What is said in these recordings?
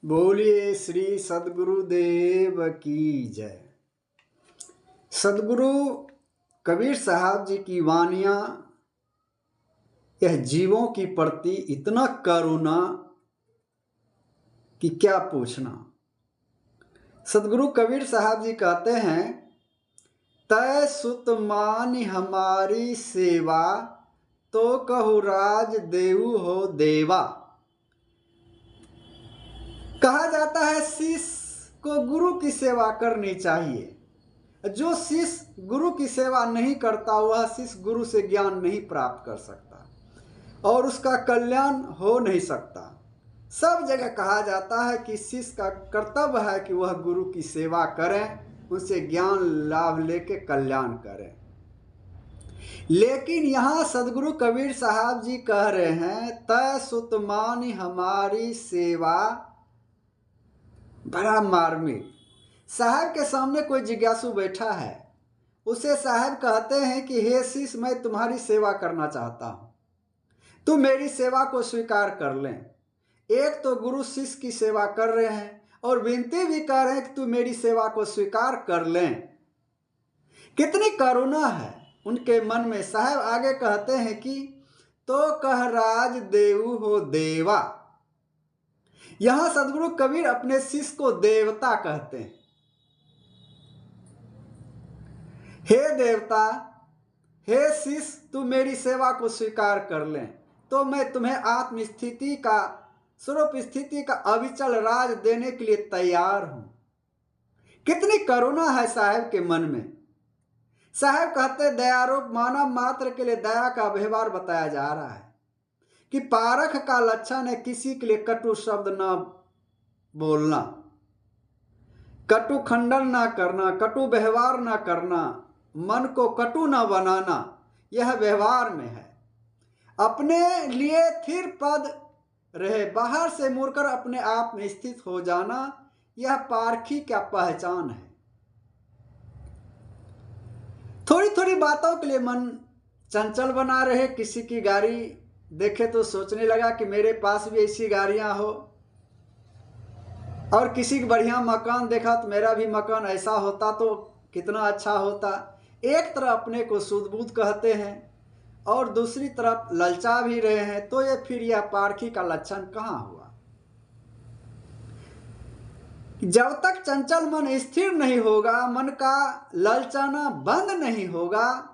बोलिए श्री सदगुरुदेव की जय। सदगुरु कबीर साहब जी की वानियाँ यह जीवों की प्रति इतना करुणा कि क्या पूछना। सदगुरु कबीर साहब जी कहते हैं, तय सुत मानि हमारी सेवा, तो कहु राज देऊ हो देवा। कहा जाता है शिष्य को गुरु की सेवा करनी चाहिए। जो शिष्य गुरु की सेवा नहीं करता वह शिष्य गुरु से ज्ञान नहीं प्राप्त कर सकता और उसका कल्याण हो नहीं सकता। सब जगह कहा जाता है कि शिष्य का कर्तव्य है कि वह गुरु की सेवा करें, उससे ज्ञान लाभ लेके कल्याण करें। लेकिन यहाँ सदगुरु कबीर साहब जी कह रहे हैं, तय सुत मानि हमारी सेवा। बड़ा मार्मिक। साहब के सामने कोई जिज्ञासु बैठा है, उसे साहब कहते हैं कि हे शिष्य, मैं तुम्हारी सेवा करना चाहता हूँ, तुम मेरी सेवा को स्वीकार कर लें। एक तो गुरु शिष्य की सेवा कर रहे हैं और विनती भी कर रहे हैं कि तुम मेरी सेवा को स्वीकार कर लें। कितनी करुणा है उनके मन में। साहब आगे कहते हैं कि तो कह राज देऊ हो देवा। यहां सदगुरु कबीर अपने शिष्य को देवता कहते हैं। हे देवता, हे शिष्य, तू मेरी सेवा को स्वीकार कर लें तो मैं तुम्हें आत्मस्थिति का, स्वरूप स्थिति का अविचल राज देने के लिए तैयार हूं। कितनी करुणा है साहब के मन में। साहब कहते दयारूप मानव मात्र के लिए दया का व्यवहार बताया जा रहा है कि पारख का लक्षण है किसी के लिए कटु शब्द न बोलना, कटु खंडन न करना, कटु व्यवहार न करना, मन को कटु न बनाना, यह व्यवहार में है। अपने लिए स्थिर पद रहे, बाहर से मुड़कर अपने आप में स्थित हो जाना, यह पारखी क्या पहचान है। थोड़ी थोड़ी बातों के लिए मन चंचल बना रहे। किसी की गाड़ी देखे तो सोचने लगा कि मेरे पास भी ऐसी गाड़ियां हो, और किसी का बढ़िया मकान देखा तो मेरा भी मकान ऐसा होता तो कितना अच्छा होता। एक तरफ अपने को सुध-बुध कहते हैं और दूसरी तरफ ललचा भी रहे हैं, तो ये फिर यह पारखी का लक्षण कहाँ हुआ। जब तक चंचल मन स्थिर नहीं होगा, मन का ललचाना बंद नहीं होगा,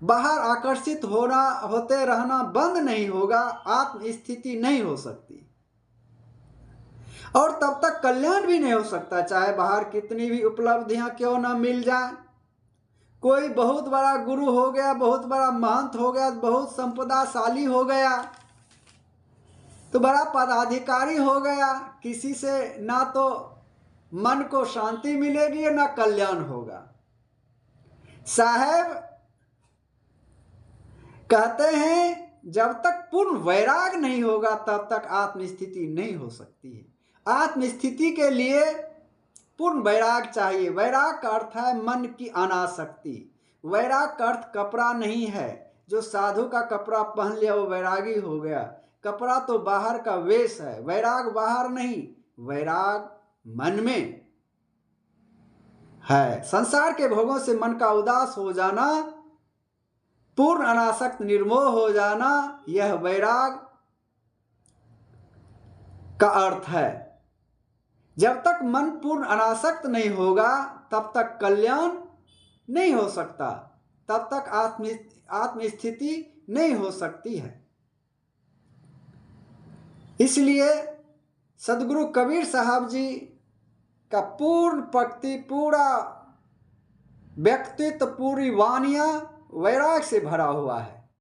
बाहर आकर्षित होते रहना बंद नहीं होगा, आत्म स्थिति नहीं हो सकती और तब तक कल्याण भी नहीं हो सकता। चाहे बाहर कितनी भी उपलब्धियां क्यों ना मिल जाए, कोई बहुत बड़ा गुरु हो गया, बहुत बड़ा महंत हो गया, बहुत संपदाशाली हो गया, तो बड़ा पदाधिकारी हो गया, किसी से ना तो मन को शांति मिलेगी ना कल्याण होगा। साहब कहते हैं जब तक पूर्ण वैराग नहीं होगा तब तक आत्मस्थिति नहीं हो सकती है। आत्मस्थिति के लिए पूर्ण वैराग चाहिए। वैराग का अर्थ है मन की अनासक्ति। वैराग का अर्थ कपड़ा नहीं है, जो साधु का कपड़ा पहन लिया वो वैरागी हो गया। कपड़ा तो बाहर का वेश है, वैराग बाहर नहीं, वैराग मन में है। संसार के भोगों से मन का उदास हो जाना, पूर्ण अनासक्त निर्मोह हो जाना, यह वैराग का अर्थ है। जब तक मन पूर्ण अनासक्त नहीं होगा तब तक कल्याण नहीं हो सकता, तब तक आत्मस्थिति नहीं हो सकती है। इसलिए सदगुरु कबीर साहब जी का पूर्ण भक्ति, पूरा व्यक्तित्व, पूरी वानियां वैराग से भरा हुआ है।